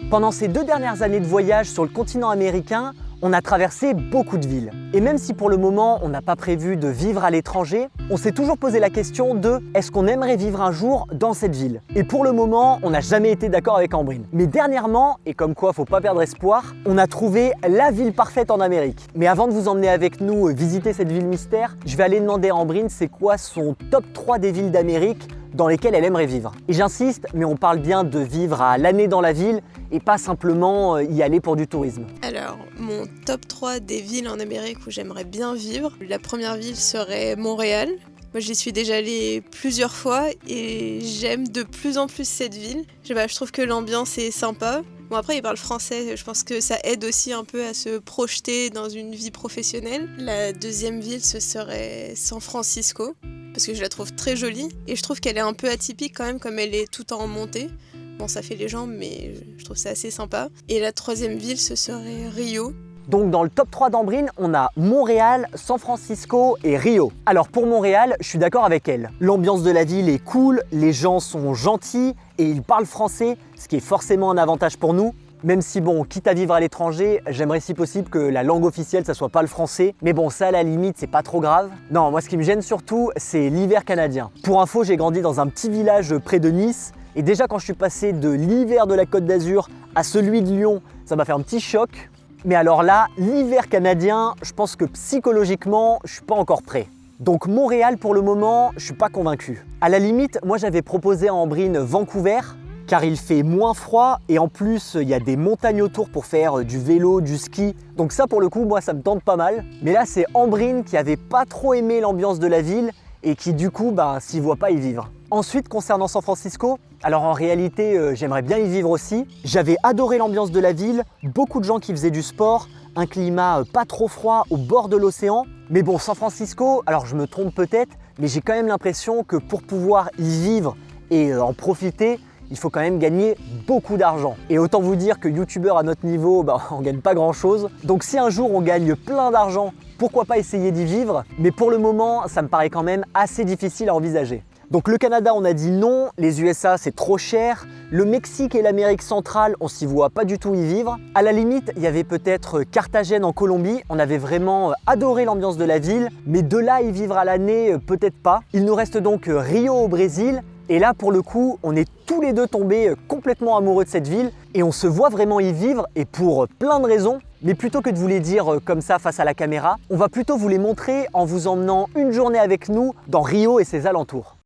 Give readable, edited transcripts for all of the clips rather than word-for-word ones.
Pendant ces 2 dernières années de voyage sur le continent américain, on a traversé beaucoup de villes. Et même si pour le moment on n'a pas prévu de vivre à l'étranger, on s'est toujours posé la question de est-ce qu'on aimerait vivre un jour dans cette ville? Et pour le moment, on n'a jamais été d'accord avec Ambrine. Mais dernièrement, et comme quoi faut pas perdre espoir, on a trouvé la ville parfaite en Amérique. Mais avant de vous emmener avec nous visiter cette ville mystère, je vais aller demander à Ambrine c'est quoi son top 3 des villes d'Amérique dans lesquelles elle aimerait vivre. Et j'insiste, mais on parle bien de vivre à l'année dans la ville et pas simplement y aller pour du tourisme. Alors, mon top 3 des villes en Amérique où j'aimerais bien vivre, la première ville serait Montréal. Moi, j'y suis déjà allée plusieurs fois et j'aime de plus en plus cette ville. Je trouve que l'ambiance est sympa. Bon, après, ils parlent français, je pense que ça aide aussi un peu à se projeter dans une vie professionnelle. La deuxième ville, ce serait San Francisco, parce que je la trouve très jolie et je trouve qu'elle est un peu atypique quand même, comme elle est tout en montée. Bon, ça fait les jambes, mais je trouve ça assez sympa. Et la troisième ville, ce serait Rio. Donc dans le top 3 d'Ambrine, on a Montréal, San Francisco et Rio. Alors pour Montréal, je suis d'accord avec elle. L'ambiance de la ville est cool, les gens sont gentils et ils parlent français, ce qui est forcément un avantage pour nous. Même si bon, quitte à vivre à l'étranger, j'aimerais si possible que la langue officielle ça soit pas le français. Mais bon, ça à la limite, c'est pas trop grave. Non, moi ce qui me gêne surtout, c'est l'hiver canadien. Pour info, j'ai grandi dans un petit village près de Nice. Et déjà quand je suis passé de l'hiver de la Côte d'Azur à celui de Lyon, ça m'a fait un petit choc. Mais alors là, l'hiver canadien, je pense que psychologiquement, je suis pas encore prêt. Donc Montréal pour le moment, je suis pas convaincu. À la limite, moi j'avais proposé à Ambrine Vancouver, car il fait moins froid et en plus il y a des montagnes autour pour faire du vélo, du ski. Donc ça pour le coup, moi ça me tente pas mal. Mais là c'est Ambrine qui avait pas trop aimé l'ambiance de la ville et qui du coup s'y voit pas y vivre. Ensuite concernant San Francisco, alors en réalité j'aimerais bien y vivre aussi. J'avais adoré l'ambiance de la ville, beaucoup de gens qui faisaient du sport, un climat pas trop froid au bord de l'océan. Mais bon, San Francisco, alors je me trompe peut-être, mais j'ai quand même l'impression que pour pouvoir y vivre et en profiter, il faut quand même gagner beaucoup d'argent. Et autant vous dire que youtubeur à notre niveau, on gagne pas grand chose. Donc si un jour on gagne plein d'argent, pourquoi pas essayer d'y vivre? Mais pour le moment, ça me paraît quand même assez difficile à envisager. Donc le Canada, on a dit non, les USA c'est trop cher, le Mexique et l'Amérique centrale, on s'y voit pas du tout y vivre. À la limite, il y avait peut-être Carthagène en Colombie, on avait vraiment adoré l'ambiance de la ville, mais de là y vivre à l'année, peut-être pas. Il nous reste donc Rio au Brésil, et là pour le coup, on est tous les deux tombés complètement amoureux de cette ville, et on se voit vraiment y vivre, et pour plein de raisons. Mais plutôt que de vous les dire comme ça face à la caméra, on va plutôt vous les montrer en vous emmenant une journée avec nous dans Rio et ses alentours.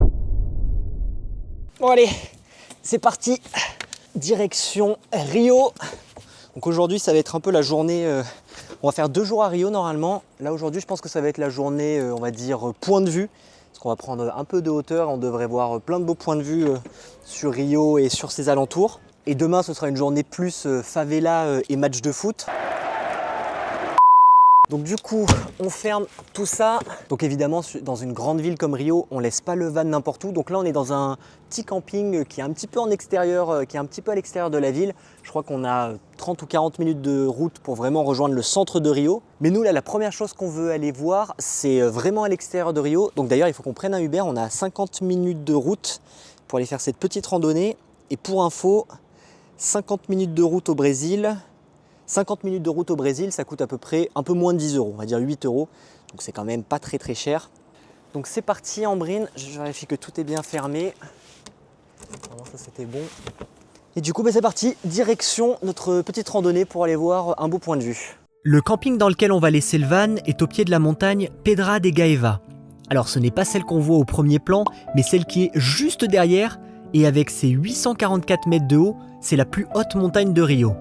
Bon allez, c'est parti, direction Rio. Donc aujourd'hui ça va être un peu la journée, on va faire 2 jours à Rio normalement. Là aujourd'hui je pense que ça va être la journée, on va dire point de vue. Parce qu'on va prendre un peu de hauteur, on devrait voir plein de beaux points de vue sur Rio et sur ses alentours. Et demain ce sera une journée plus favela et match de foot. Donc du coup, on ferme tout ça. Donc évidemment, dans une grande ville comme Rio, on laisse pas le van n'importe où. Donc là, on est dans un petit camping qui est un petit peu en extérieur, qui est un petit peu à l'extérieur de la ville. Je crois qu'on a 30 ou 40 minutes de route pour vraiment rejoindre le centre de Rio. Mais nous, là, la première chose qu'on veut aller voir, c'est vraiment à l'extérieur de Rio. Donc d'ailleurs, il faut qu'on prenne un Uber. On a 50 minutes de route pour aller faire cette petite randonnée. Et pour info, 50 minutes de route au Brésil. 50 minutes de route au Brésil, ça coûte à peu près un peu moins de 10 €, on va dire 8 €. Donc c'est quand même pas très cher. Donc c'est parti Ambrine, je vérifie que tout est bien fermé. Vraiment ça c'était bon. Et du coup c'est parti, direction notre petite randonnée pour aller voir un beau point de vue. Le camping dans lequel on va laisser le van est au pied de la montagne Pedra de Gaeva. Alors ce n'est pas celle qu'on voit au premier plan, mais celle qui est juste derrière, et avec ses 844 mètres de haut, c'est la plus haute montagne de Rio.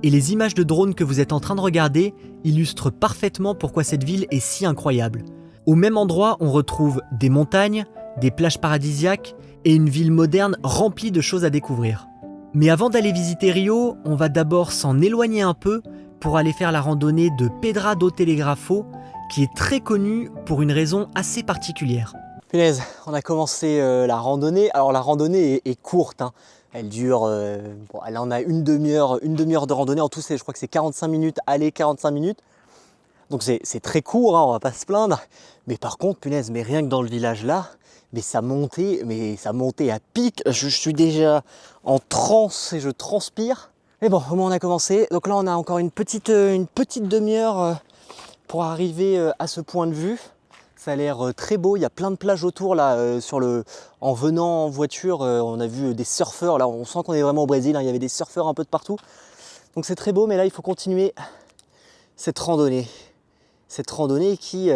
Et les images de drone que vous êtes en train de regarder illustrent parfaitement pourquoi cette ville est si incroyable. Au même endroit, on retrouve des montagnes, des plages paradisiaques et une ville moderne remplie de choses à découvrir. Mais avant d'aller visiter Rio, on va d'abord s'en éloigner un peu pour aller faire la randonnée de Pedra do Telegrafo, qui est très connue pour une raison assez particulière. Punaise, on a commencé la randonnée. Alors la randonnée est courte, hein. Elle dure, là on a une demi-heure de randonnée. En tout, je crois que c'est 45 minutes aller, 45 minutes. Donc c'est très court, hein, on va pas se plaindre. Mais par contre, punaise, mais rien que dans le village là, mais ça montait à pic. Je suis déjà en transe et je transpire. Mais bon, au moins on a commencé. Donc là on a encore une petite demi-heure pour arriver à ce point de vue. Ça a l'air très beau, il y a plein de plages autour là. En venant en voiture, on a vu des surfeurs. Là on sent qu'on est vraiment au Brésil, hein. Il y avait des surfeurs un peu de partout. Donc c'est très beau, mais là il faut continuer cette randonnée. Cette randonnée qui,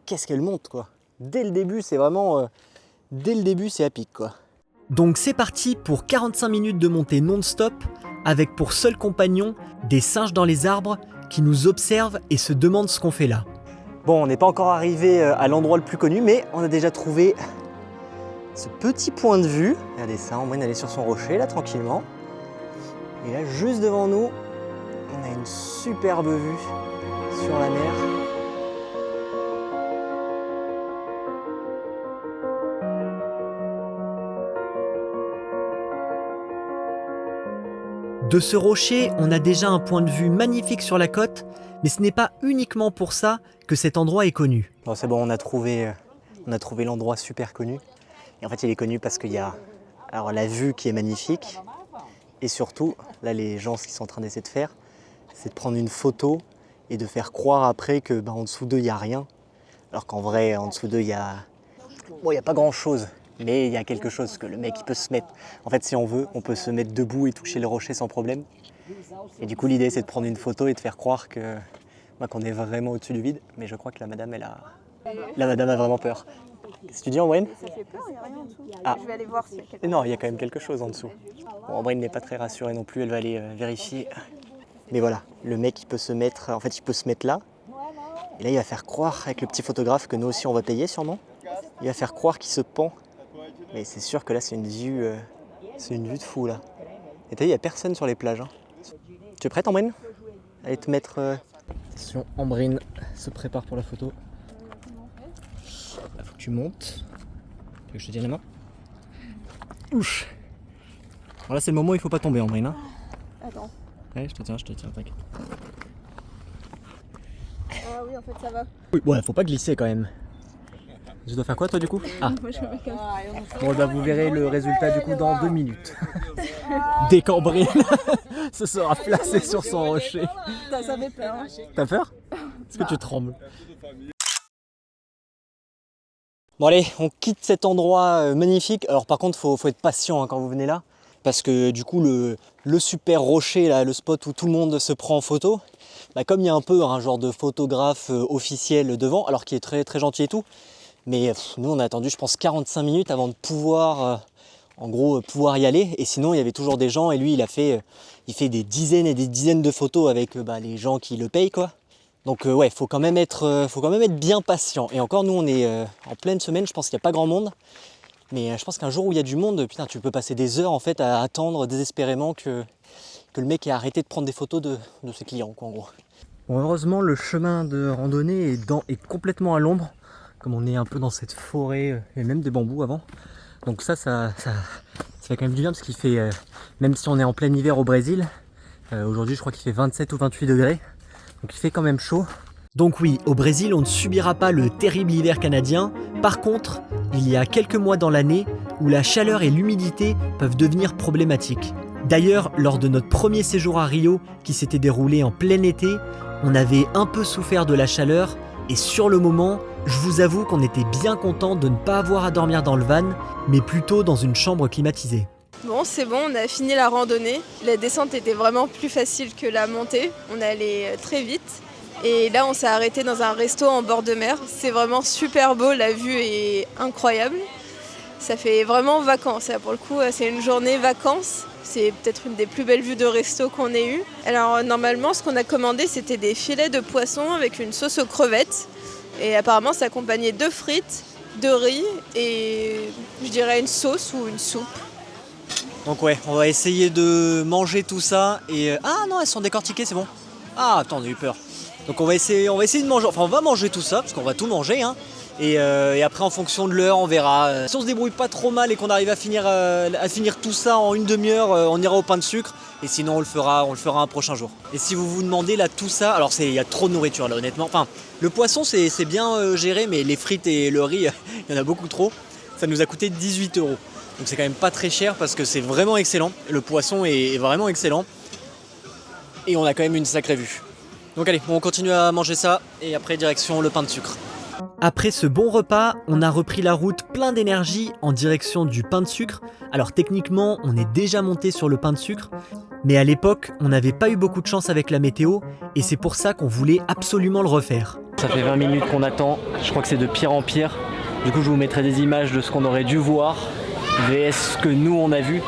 qu'est-ce qu'elle monte quoi. Dès le début c'est vraiment, c'est à pic quoi. Donc c'est parti pour 45 minutes de montée non-stop, avec pour seul compagnon des singes dans les arbres qui nous observent et se demandent ce qu'on fait là. Bon, on n'est pas encore arrivé à l'endroit le plus connu, mais on a déjà trouvé ce petit point de vue. Regardez ça, on va aller sur son rocher là tranquillement. Et là, juste devant nous, on a une superbe vue sur la mer. De ce rocher, on a déjà un point de vue magnifique sur la côte, mais ce n'est pas uniquement pour ça que cet endroit est connu. Bon, c'est bon, on a trouvé l'endroit super connu. Et en fait, il est connu parce qu'il y a alors, la vue qui est magnifique. Et surtout, là, les gens, ce qu'ils sont en train d'essayer de faire, c'est de prendre une photo et de faire croire après que en dessous d'eux, il n'y a rien. Alors qu'en vrai, en dessous d'eux, il y a pas grand-chose. Mais il y a quelque chose que le mec il peut se mettre. En fait, si on veut, on peut se mettre debout et toucher le rocher sans problème. Et du coup, l'idée, c'est de prendre une photo et de faire croire qu'on est vraiment au-dessus du vide. Mais je crois que la madame a vraiment peur. Qu'est-ce que tu dis, Ambrine? Ça fait peur, il n'y a rien en dessous. Ah. Je vais aller voir s'il y a quelque Non, il y a quand même quelque chose en dessous. Bon, Ambrine n'est pas très rassurée non plus, elle va aller vérifier. Mais voilà, le mec il peut se mettre là. Et là, il va faire croire avec le petit photographe que nous aussi on va payer sûrement. Il va faire croire qu'il se pend. Mais c'est sûr que là, c'est une vue de fou là. Et t'as vu, il n'y a personne sur les plages. Hein. Tu es prête, Ambrine? Allez te mettre. Attention, Ambrine se prépare pour la photo. Là, faut que tu montes. Tu veux que je te tienne la main? Ouch. Alors là, c'est le moment où il faut pas tomber, Ambrine. Hein. Attends. Ouais, je te tiens, t'inquiète. Ah oui, en fait, ça va. Oui, ouais, faut pas glisser quand même. Je dois faire quoi toi du coup? Ah. Bon bah vous verrez le résultat du coup dans 2 minutes. Dès qu'Ambrine se sera placée sur son rocher. Ça fait peur. Hein. T'as peur? Est-ce que tu trembles? Bon allez, on quitte cet endroit magnifique. Alors par contre faut être patient hein, quand vous venez là. Parce que du coup le super rocher, là, le spot où tout le monde se prend en photo, comme il y a un peu un genre de photographe officiel devant, alors qu'il est très, très gentil et tout, mais nous on a attendu je pense 45 minutes avant de pouvoir pouvoir y aller. Et sinon il y avait toujours des gens et lui il fait des dizaines et des dizaines de photos avec les gens qui le payent quoi. Donc ouais, faut quand même être bien patient. Et encore nous on est en pleine semaine, je pense qu'il n'y a pas grand monde. Mais je pense qu'un jour où il y a du monde, putain, tu peux passer des heures en fait à attendre désespérément que le mec ait arrêté de prendre des photos de ses clients quoi en gros. Bon, heureusement le chemin de randonnée est complètement à l'ombre. Comme on est un peu dans cette forêt, et même des bambous avant. Donc ça fait quand même du bien parce qu'il fait, même si on est en plein hiver au Brésil, aujourd'hui je crois qu'il fait 27 ou 28 degrés, donc il fait quand même chaud. Donc oui, au Brésil, on ne subira pas le terrible hiver canadien. Par contre, il y a quelques mois dans l'année où la chaleur et l'humidité peuvent devenir problématiques. D'ailleurs, lors de notre premier séjour à Rio, qui s'était déroulé en plein été, on avait un peu souffert de la chaleur et sur le moment, je vous avoue qu'on était bien content de ne pas avoir à dormir dans le van, mais plutôt dans une chambre climatisée. Bon, c'est bon, on a fini la randonnée. La descente était vraiment plus facile que la montée. On allait très vite. Et là, on s'est arrêté dans un resto en bord de mer. C'est vraiment super beau, la vue est incroyable. Ça fait vraiment vacances. Pour le coup, c'est une journée vacances. C'est peut-être une des plus belles vues de resto qu'on ait eues. Alors normalement, ce qu'on a commandé, c'était des filets de poisson avec une sauce aux crevettes. Et apparemment, ça accompagnait de frites, de riz et je dirais une sauce ou une soupe. Donc ouais, on va essayer de manger tout ça et... Ah non, elles sont décortiquées, c'est bon. Ah, attends, on a eu peur. Donc on va essayer de manger, enfin on va manger tout ça, parce qu'on va tout manger, hein. Et après en fonction de l'heure, on verra. Si on se débrouille pas trop mal et qu'on arrive à finir tout ça en une demi-heure, on ira au pain de sucre. Et sinon on le fera un prochain jour. Et si vous vous demandez là tout ça, alors il y a trop de nourriture là honnêtement. Enfin, le poisson c'est bien géré, mais les frites et le riz, il y en a beaucoup trop. Ça nous a coûté 18 €. Donc c'est quand même pas très cher parce que c'est vraiment excellent. Le poisson est vraiment excellent. et on a quand même une sacrée vue. Donc allez, on continue à manger ça et après direction le pain de sucre. Après ce bon repas, on a repris la route plein d'énergie en direction du pain de sucre. Alors techniquement, on est déjà monté sur le pain de sucre, mais à l'époque, on n'avait pas eu beaucoup de chance avec la météo et c'est pour ça qu'on voulait absolument le refaire. Ça fait 20 minutes qu'on attend, je crois que c'est de pire en pire. Du coup, je vous mettrai des images de ce qu'on aurait dû voir, vs ce que nous on a vu.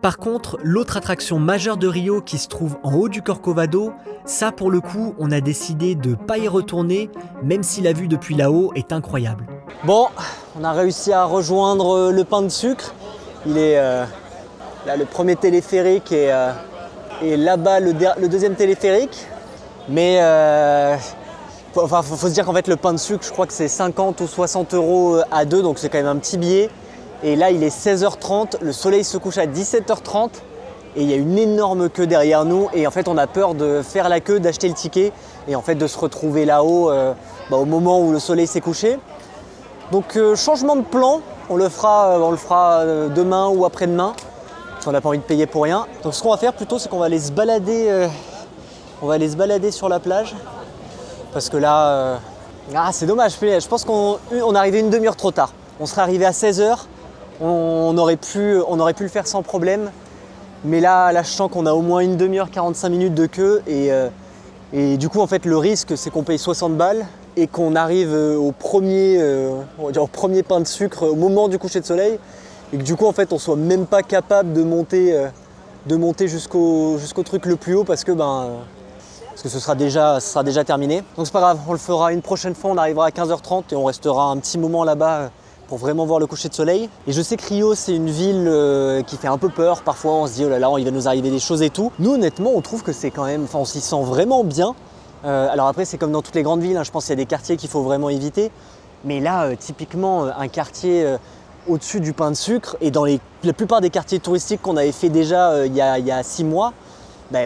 Par contre, l'autre attraction majeure de Rio qui se trouve en haut du Corcovado, ça pour le coup, on a décidé de pas y retourner, même si la vue depuis là-haut est incroyable. Bon, on a réussi à rejoindre le pain de sucre. Il est là, le premier téléphérique et là-bas le deuxième téléphérique. Mais faut se dire qu'en fait le pain de sucre, je crois que c'est 50 ou 60 € à deux, donc c'est quand même un petit billet. Et là il est 16h30, le soleil se couche à 17h30 et il y a une énorme queue derrière nous et en fait on a peur de faire la queue, d'acheter le ticket et en fait de se retrouver là-haut au moment où le soleil s'est couché. Donc changement de plan, on le fera demain ou après-demain parce qu'on n'a pas envie de payer pour rien. Donc ce qu'on va faire plutôt c'est qu'on va aller se balader, sur la plage parce que là, c'est dommage, je pense qu'on est arrivé une demi-heure trop tard. On serait arrivé à 16h, on aurait pu le faire sans problème. Mais là je sens qu'on a au moins une demi-heure, 45 minutes de queue et du coup en fait le risque c'est qu'on paye 60 balles et qu'on arrive au premier pain de sucre au moment du coucher de soleil et que du coup en fait on soit même pas capable de monter jusqu'au truc le plus haut parce que ce sera déjà terminé. Donc c'est pas grave, on le fera une prochaine fois, on arrivera à 15h30 et on restera un petit moment là-bas pour vraiment voir le coucher de soleil. Et je sais que Rio c'est une ville qui fait un peu peur, parfois on se dit oh là là il va nous arriver des choses et tout. Nous honnêtement on trouve que c'est quand même, on s'y sent vraiment bien. Alors après c'est comme dans toutes les grandes villes, je pense qu'il y a des quartiers qu'il faut vraiment éviter. Mais là typiquement un quartier au-dessus du pain de sucre et dans la plupart des quartiers touristiques qu'on avait fait déjà il y a 6 mois,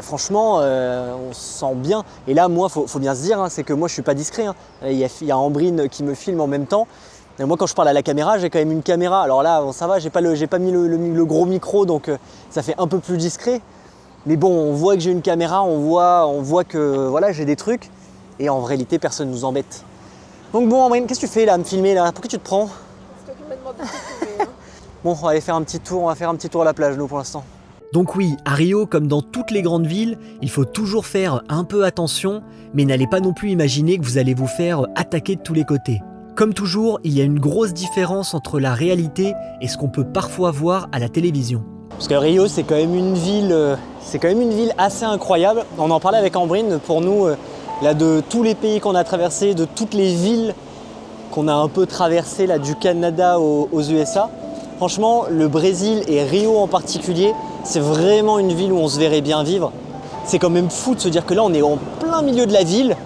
franchement on se sent bien. Et là moi faut bien se dire, c'est que moi je suis pas discret. Il y a Ambrine qui me filme en même temps. Et moi quand je parle à la caméra, j'ai quand même une caméra. Alors là ça va, j'ai pas mis le gros micro donc ça fait un peu plus discret. Mais bon, on voit que j'ai une caméra, on voit que voilà, j'ai des trucs et en réalité personne nous embête. Donc bon Ambrine, qu'est-ce que tu fais là à me filmer là? Pourquoi tu te prends? C'est toi qui m'as demandé de te filmer. Bon, on va aller faire un petit tour, à la plage nous pour l'instant. Donc oui, à Rio, comme dans toutes les grandes villes, il faut toujours faire un peu attention, mais n'allez pas non plus imaginer que vous allez vous faire attaquer de tous les côtés. Comme toujours, il y a une grosse différence entre la réalité et ce qu'on peut parfois voir à la télévision. Parce que Rio, c'est quand même une ville assez incroyable. On en parlait avec Ambrine, pour nous, là, de tous les pays qu'on a traversés, de toutes les villes qu'on a un peu traversées, là, du Canada aux USA. Franchement, le Brésil et Rio en particulier, c'est vraiment une ville où on se verrait bien vivre. C'est quand même fou de se dire que là, on est en plein milieu de la ville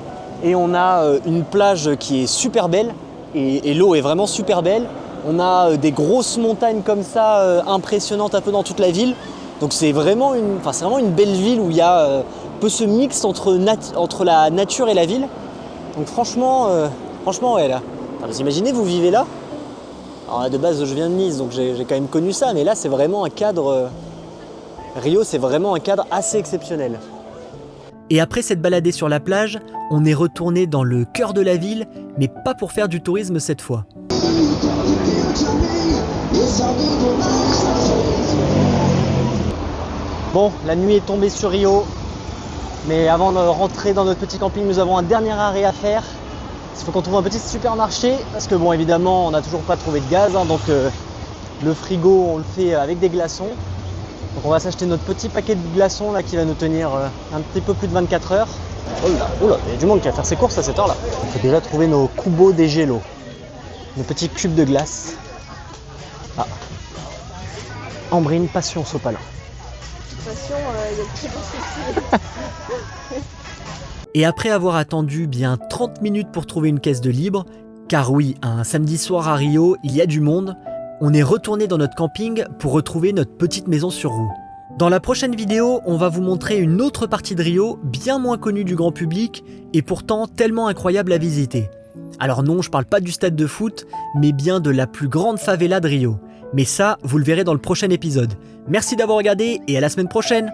et on a une plage qui est super belle et l'eau est vraiment super belle. On a des grosses montagnes comme ça, impressionnantes un peu dans toute la ville. Donc c'est vraiment une belle ville où il y a un peu ce mix entre la nature et la ville. Donc franchement ouais là. Vous imaginez, vous vivez là? Alors là, de base je viens de Nice donc j'ai quand même connu ça, mais là c'est vraiment un cadre. Rio c'est vraiment un cadre assez exceptionnel. Et après s'être baladé sur la plage, on est retourné dans le cœur de la ville, mais pas pour faire du tourisme cette fois. Bon, la nuit est tombée sur Rio, mais avant de rentrer dans notre petit camping, nous avons un dernier arrêt à faire. Il faut qu'on trouve un petit supermarché, parce que bon, évidemment, on n'a toujours pas trouvé de gaz, donc le frigo, on le fait avec des glaçons. Donc on va s'acheter notre petit paquet de glaçons là qui va nous tenir un petit peu plus de 24 heures. Oh là, il y a du monde qui va faire ses courses à cette heure là. Il faut déjà trouver nos cubos de gelo, nos petits cubes de glace. Ah. Ambrine, passion sopalin. Passion, il y a le petit bon. Et après avoir attendu bien 30 minutes pour trouver une caisse de libre, car oui, un samedi soir à Rio, il y a du monde, on est retourné dans notre camping pour retrouver notre petite maison sur roues. Dans la prochaine vidéo, on va vous montrer une autre partie de Rio, bien moins connue du grand public, et pourtant tellement incroyable à visiter. Alors non, je parle pas du stade de foot, mais bien de la plus grande favela de Rio. Mais ça, vous le verrez dans le prochain épisode. Merci d'avoir regardé et à la semaine prochaine.